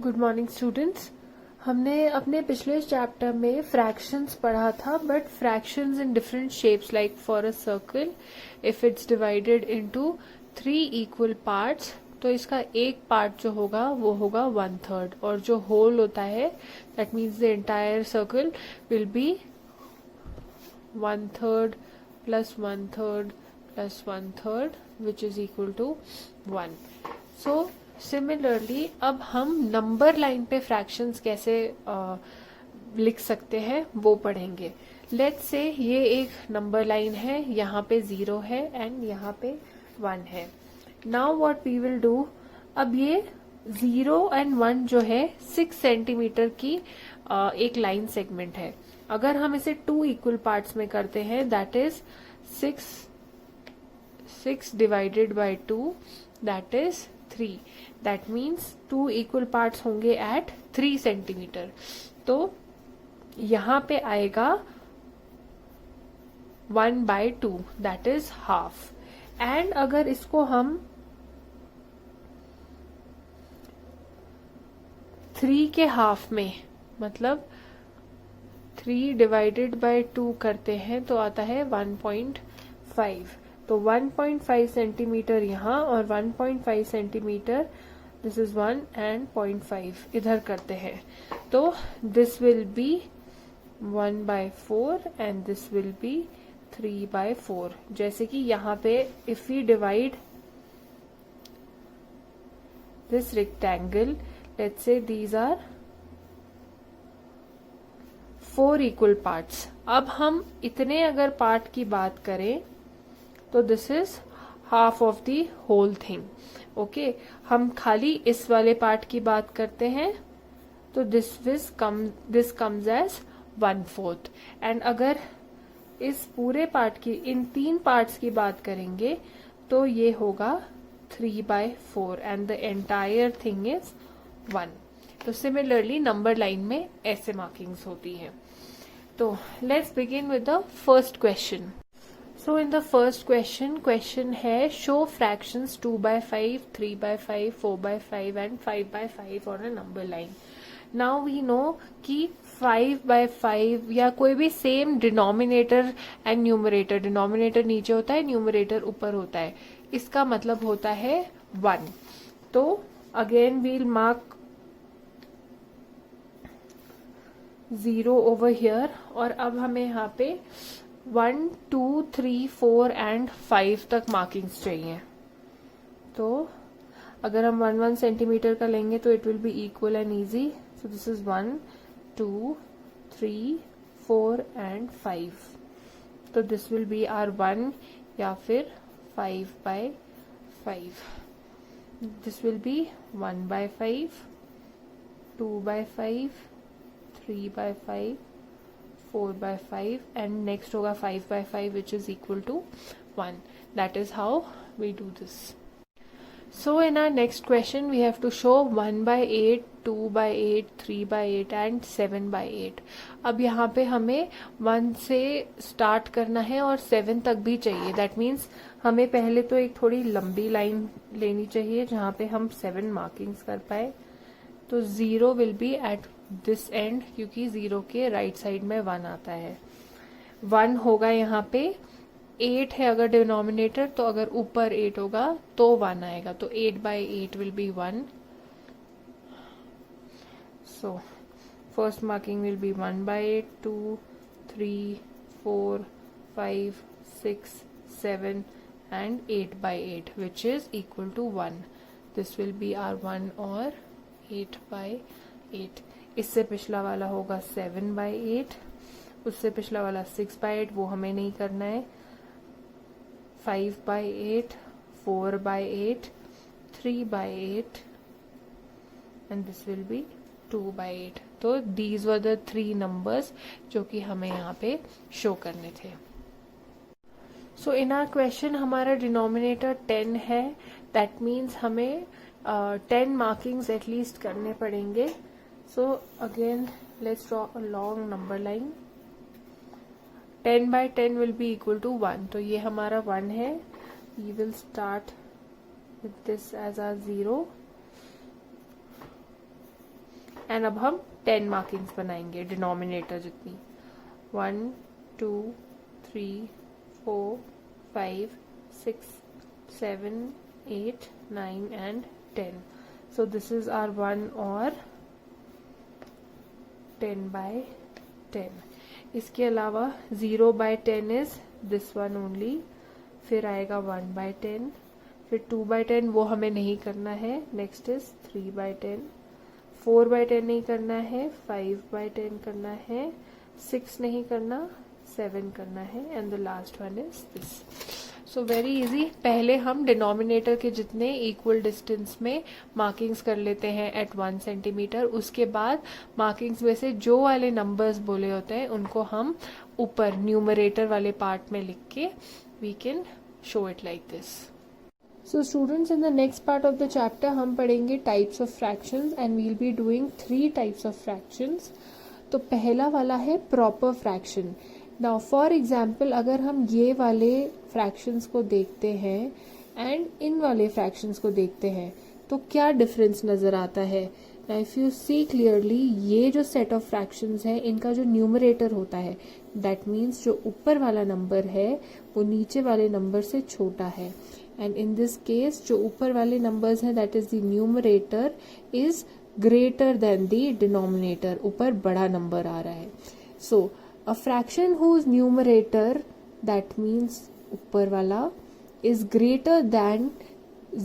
Good morning students. हमने अपने पिछले चैप्टर में फ्रैक्शंस पढ़ा था, but fractions in different shapes, like for a circle if it's divided into 3 equal parts, तो इसका एक पार्ट जो होगा वो होगा 1/3, और जो होल होता है that means the entire circle will be 1/3 plus 1/3 plus 1/3 which is equal to 1. So similarly अब हम नंबर लाइन पे फ्रैक्शंस कैसे लिख सकते हैं वो पढ़ेंगे। लेट्स से ये एक नंबर लाइन है, यहाँ पे 0 है एंड यहाँ पे 1 है। Now what we will do, अब ये 0 एंड 1 जो है 6 सेंटीमीटर की एक लाइन सेगमेंट है। अगर हम इसे 2 इक्वल पार्ट्स में करते हैं, that is 6 divided by 2, that is 3. That means 2 equal parts होंगे एट 3 सेंटीमीटर। तो यहां पे आएगा 1/2, दैट इज हाफ। एंड अगर इसको हम 3 के हाफ में, मतलब 3 डिवाइडेड बाय 2 करते हैं तो आता है 1.5। तो 1.5 सेंटीमीटर यहाँ और 1.5 सेंटीमीटर, दिस इज 1 एंड 0.5 इधर करते हैं, तो this will be 1/4 and this will be 3/4। जैसे कि यहाँ पे if we divide this rectangle, let's say these are 4 equal parts. अब हम इतने अगर पार्ट की बात करें तो this is half of the whole thing. Okay, हम खाली इस वाले पार्ट की बात करते हैं तो दिस कम्स एज 1/4। एंड अगर इस पूरे पार्ट की, इन 3 पार्ट्स की बात करेंगे तो ये होगा 3/4 and the entire thing is 1। तो सिमिलरली नंबर लाइन में ऐसे मार्किंग्स होती हैं। तो let's begin with the first question. So in the first question है show fractions 2/5, 3/5, 4/5 and 5/5 on a number line. Now we know कि 5/5 या कोई भी same denominator and numerator, denominator नीचे होता है, न्यूमरेटर ऊपर होता है, इसका मतलब होता है 1। तो again we'll mark 0 over here, और अब हमें यहाँ पे 1, 2, 3, 4 एंड 5 तक मार्किंग्स चाहिए। तो अगर हम 1 सेंटीमीटर का लेंगे तो it will be equal and easy. So this is 1, 2, 3, 4 and 5। तो दिस विल बी आर 1 या फिर 5/5। This will B 1/5, 2/5, 3/5, 4/5 and next होगा 5/5 which is equal to 1. That is how we do this. So in our next question we have to show 1/8, 2/8, 3/8 and 7/8. अब यहाँ पे हमें 1 से start करना है और 7 तक भी चाहिए। दैट मीन्स हमें पहले तो एक थोड़ी लंबी लाइन लेनी चाहिए जहाँ पे हम 7 मार्किंग्स कर पाए। तो 0 will be at this and, क्योंकि 0 के राइट साइड में 1 आता है। 1 होगा यहाँ पे, 8 है अगर डिनोमिनेटर, तो अगर ऊपर 8 होगा तो 1 आएगा, तो 8/8 will be 1। So first marking will be 1/8, 2, 3, 4, 5, 6, 7 and 8/8 which is equal to 1. This will be our 1 और 8/8। इससे पिछला वाला होगा 7/8, उससे पिछला वाला 6/8, वो हमें नहीं करना है। 5/8, 4/8, 3/8 and this will be 2/8. तो these were the 3 numbers जो कि हमें यहाँ पे शो करने थे। So in our question हमारा डिनोमिनेटर 10 है, that means हमें 10 मार्किंग्स एटलीस्ट करने पड़ेंगे। So again let's draw a long number line. 10/10 will be equal to 1. तो ये हमारा 1 है। We will start with this as our 0. And अब हम 10 मार्किंग्स बनाएंगे डिनोमिनेटर जितनी, 1 2 3 4 5 6 7 8 9 and 10. So this is our 1 or 10 by 10. इसके अलावा 0 by 10 is this one only. फिर आएगा 1 by 10, फिर 2 by 10 वो हमें नहीं करना है. नेक्स्ट इज 3 by 10, 4 by 10 नहीं करना है, 5 by 10 करना है, 6 नहीं करना, 7 करना है, and the last one is this. So very easy. पहले हम डिनोमिनेटर के जितने इक्वल डिस्टेंस में मार्किंग्स कर लेते हैं एट 1 सेंटीमीटर. उसके बाद मार्किंग्स में से जो वाले नंबर्स बोले होते हैं उनको हम ऊपर न्यूमरेटर वाले पार्ट में लिख के we can show it like this. So students, in the next part of the chapter हम पढ़ेंगे types of fractions and we will be doing 3 types of fractions. तो पहला वाला है proper fraction. Now for example अगर हम ये वाले फ्रैक्शंस को देखते हैं एंड इन वाले फ्रैक्शंस को देखते हैं तो क्या डिफरेंस नजर आता है. Now if you see clearly, ये जो सेट ऑफ फ्रैक्शंस है इनका जो न्यूमरेटर होता है दैट मीन्स जो ऊपर वाला नंबर है वो नीचे वाले नंबर से छोटा है. एंड इन दिस केस जो ऊपर वाले नंबर्स हैं that is the numerator is greater than the denominator. ऊपर बड़ा नंबर आ रहा है. सो a fraction whose numerator, that means ऊपर वाला, is greater than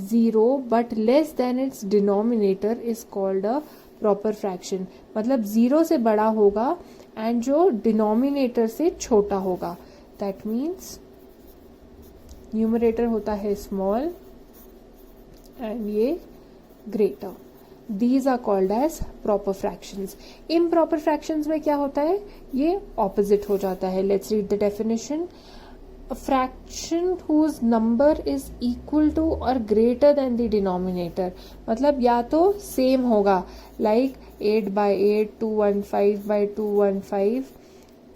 0 but less than its denominator is called a proper fraction. मतलब 0 से बड़ा होगा एंड जो डिनोमिनेटर से छोटा होगा. that means न्यूमरेटर होता है स्मॉल एंड ये greater. These are called as proper fractions. Improper fractions में क्या होता है, ये opposite हो जाता है. Let's read the definition. A fraction whose number is equal to or greater than the denominator. मतलब या तो same होगा like 8 by 8, 215 by 215.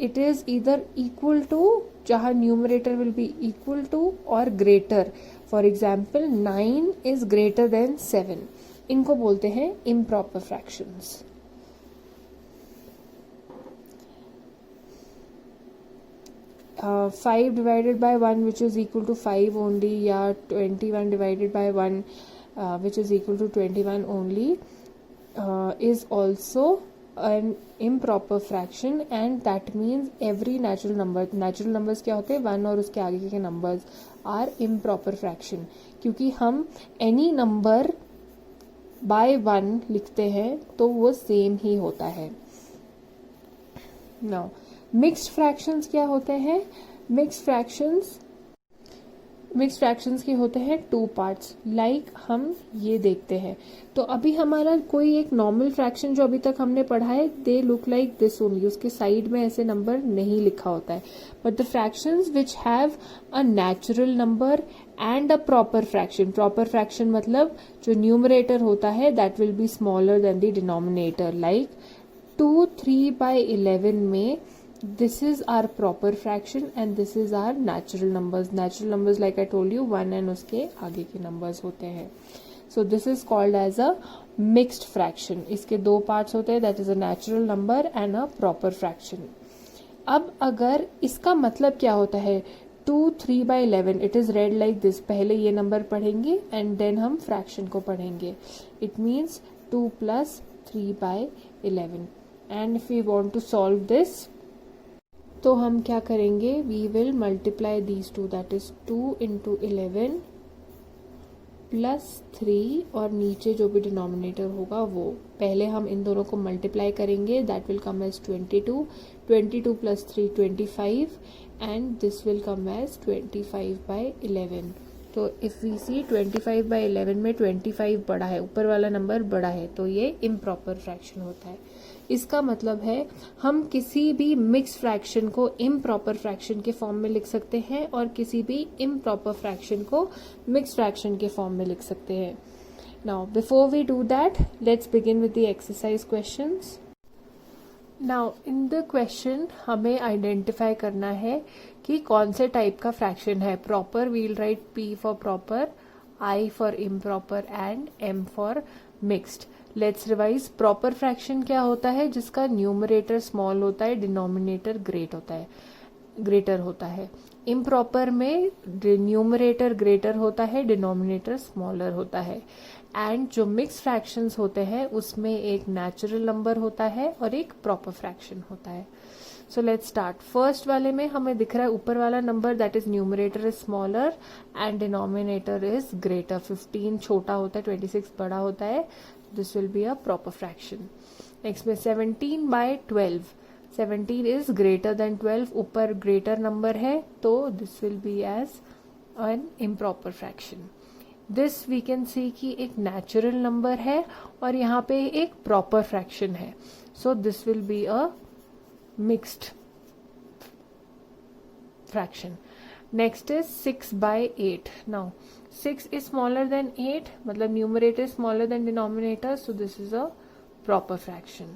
It is either equal to, जहाँ numerator will be equal to or greater. For example, 9 is greater than 7. इनको बोलते हैं improper fractions. Uh, 5 divided by 1 which is equal to 5 only, या 21 divided by 1 which is equal to 21 only is also an improper fraction. And that means every natural numbers क्या होते हैं, 1 और उसके आगे के numbers are improper fraction. क्योंकि हम any number बाय 1 लिखते हैं तो वो सेम ही होता है. नाउ मिक्स्ड फ्रैक्शंस क्या होते हैं. मिक्स्ड फ्रैक्शंस के होते हैं 2 पार्ट्स. लाइक हम ये देखते हैं तो अभी हमारा कोई एक नॉर्मल फ्रैक्शन जो अभी तक हमने पढ़ा है they look like this only. उसके साइड में ऐसे नंबर नहीं लिखा होता है. But the fractions which have a natural number and a proper fraction. Proper fraction मतलब जो न्यूमरेटर होता है that will be smaller than the denominator. Like 2 3 by 11 में this is our proper fraction and this is our natural numbers. Natural numbers like I told you 1 and उसके आगे के numbers होते हैं. So this is called as a mixed fraction. इसके 2 parts होते हैं, that is a natural number and a proper fraction. अब अगर इसका मतलब क्या होता है 2 3 by 11, it is read like this. पहले ये नंबर पढ़ेंगे and then हम फ्रैक्शन को पढ़ेंगे. It means 2 plus 3 by 11. And if we want to solve this, तो हम क्या करेंगे, we will multiply these two, that is 2 into 11 plus 3 और नीचे जो भी डिनोमिनेटर होगा वो. पहले हम इन दोनों को मल्टीप्लाई करेंगे, that will come as 22. 22 plus 3 25 and this will come as 25 by 11. तो इफ वी सी 25 by 11 में 25 बड़ा है, ऊपर वाला नंबर बड़ा है, तो ये इम्प्रॉपर फ्रैक्शन होता है. इसका मतलब है हम किसी भी मिक्स फ्रैक्शन को इम्प्रॉपर फ्रैक्शन के फॉर्म में लिख सकते हैं और किसी भी इम्प्रॉपर फ्रैक्शन को मिक्स फ्रैक्शन के फॉर्म में लिख सकते हैं. Now before we do that, let's begin with the exercise questions. Now in the question हमें आइडेंटिफाई करना है कि कौन से टाइप का फ्रैक्शन है. Proper, we'll write P for proper, I for improper and M for mixed. Let's revise. Proper fraction क्या होता है? जिसका न्यूमरेटर स्मॉल होता है, डिनोमिनेटर ग्रेटर होता है. इम्प्रॉपर में न्यूमरेटर ग्रेटर होता है, डिनोमिनेटर स्मॉलर होता है. एंड जो मिक्स फ्रैक्शंस होते हैं उसमें एक नेचुरल नंबर होता है और एक प्रॉपर फ्रैक्शन होता है. So let's start. फर्स्ट वाले में हमें दिख रहा है ऊपर वाला number, that is numerator is smaller and denominator is greater. 15 छोटा होता है, 26 बड़ा होता है. This will be a proper fraction. Next में 17/12. 17 इज ग्रेटर देन 12. ऊपर ग्रेटर नंबर है तो this will be as an improper fraction. This we can see कि एक नेचुरल नंबर है और यहाँ पे एक प्रॉपर फ्रैक्शन है. So this will be a mixed fraction. Next is 6/8. Now 6 is smaller than 8, मतलब numerator is smaller than denominator, so this is a proper fraction.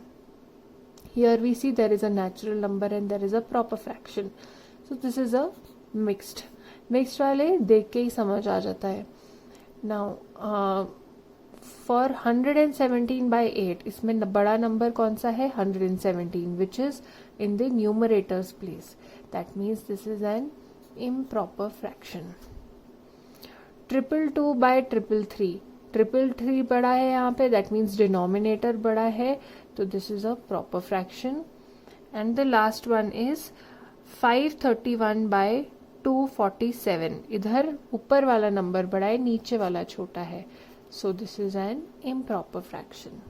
Here we see there is a natural number and there is a proper fraction. So this is a mixed. Mixed वाले देख के ही समझ आ जाता है. Now for 117/8, इसमें बड़ा number कौन सा है? 117, which is in the numerator's place. That means this is an improper fraction. 222/333. 333 बड़ा है यहाँ पे, दैट मीन्स डिनोमिनेटर बड़ा है, तो this is a proper fraction. And the last one is 531/247. इधर ऊपर वाला नंबर बड़ा है, नीचे वाला छोटा है, so this is an improper fraction.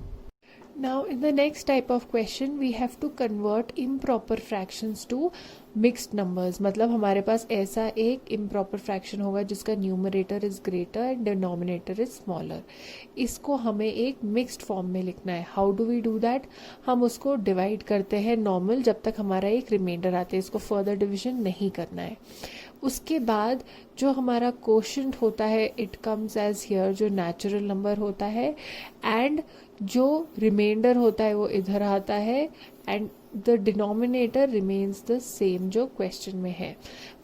Now in the next type of question we have to convert improper fractions to mixed numbers. मतलब हमारे पास ऐसा एक improper fraction होगा जिसका numerator is greater and denominator is smaller. इसको हमें एक mixed form में लिखना है. How do we do that? हम उसको divide करते हैं normal जब तक हमारा एक remainder आते हैं. इसको further division नहीं करना है. उसके बाद जो हमारा quotient होता है it comes as here, जो natural number होता है, and जो रिमाइंडर होता है वो इधर आता है, and the denominator remains the same जो क्वेश्चन में है.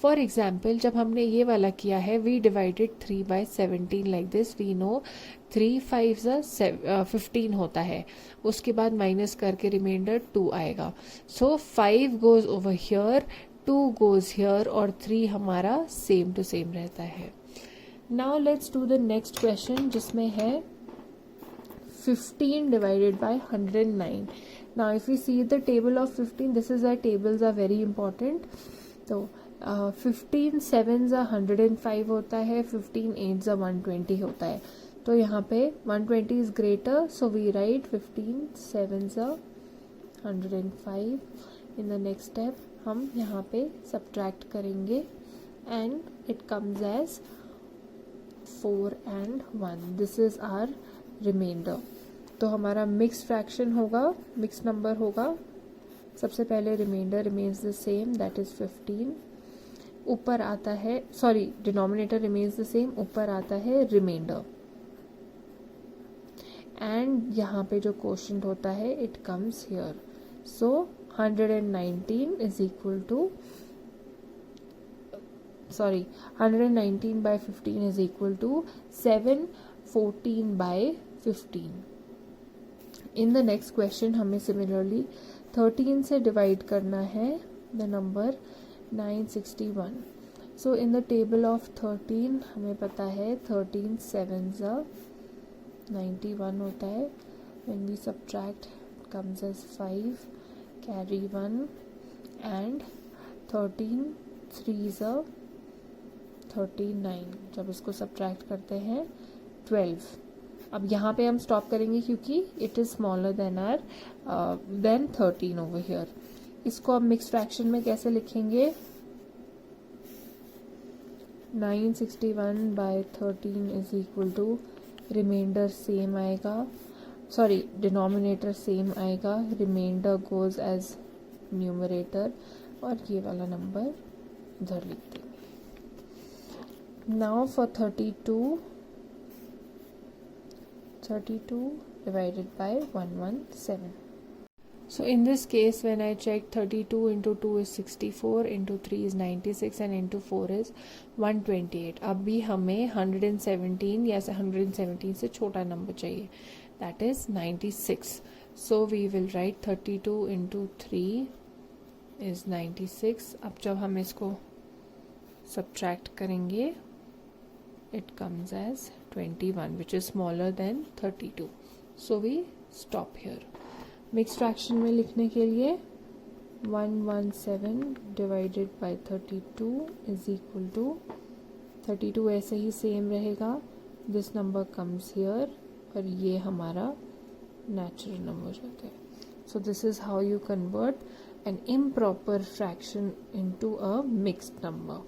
फॉर एग्जाम्पल जब हमने ये वाला किया है, we divided 3/17 like this. We know 3 5 15 होता है, उसके बाद माइनस करके रिमाइंडर 2 आएगा. सो 5 goes over here, 2 goes here और 3 हमारा सेम टू सेम रहता है. Now let's do the next question जिसमें है 15 divided by 109. Now if we see the table of 15, this is why tables are very important. So 15 7s are 105 होता है, 15 8s are 120 होता है. तो यहाँ पे 120 is greater, so we write 15 7s are 105. In the next step हम यहाँ पे subtract करेंगे and it comes as 4 and 1. This is our remainder. तो हमारा मिक्स फ्रैक्शन होगा, मिक्स नंबर होगा. सबसे पहले remainder remains the same, that is 15. ऊपर आता है, sorry, denominator remains the same, ऊपर आता है रिमाइंडर. एंड यहाँ पे जो क्वोशिएंट होता है it comes here. So 119 is equal to, sorry, 119/15 is equal to 714/15. In the next question हमें सिमिलरली 13 से डिवाइड करना है the number 961. So in the table of 13 हमें पता है 13 7s are 91 होता है. When we subtract comes as 5, carry 1 and 13 3s are 39. जब इसको सब्ट्रैक्ट करते हैं 12. अब यहाँ पे हम स्टॉप करेंगे क्योंकि it is smaller than 13 over here. इसको अब मिक्स फ्रैक्शन में कैसे लिखेंगे? 961/13 is equal to, remainder same आएगा, सॉरी डिनोमिनेटर सेम आएगा, रिमाइंडर गोज एज न्यूमरेटर और ये वाला नंबर इधर लिख देंगे. Now for 32 divided by 117. So in this case when I check 32 into 2 is 64, into 3 is 96 and into 4 is 128. अब भी हमें 117 या 117 से छोटा नंबर चाहिए. that is 96. So we will write 32 into 3 is 96. अब जब हम इसको subtract करेंगे it comes as 21, which is smaller than 32. So we stop here. Mixed fraction में लिखने के लिए 117 divided by 32 is equal to 32 ऐसे ही सेम रहेगा. This number comes here और ये हमारा natural number रहता है. So this is how you convert an improper fraction into a mixed number.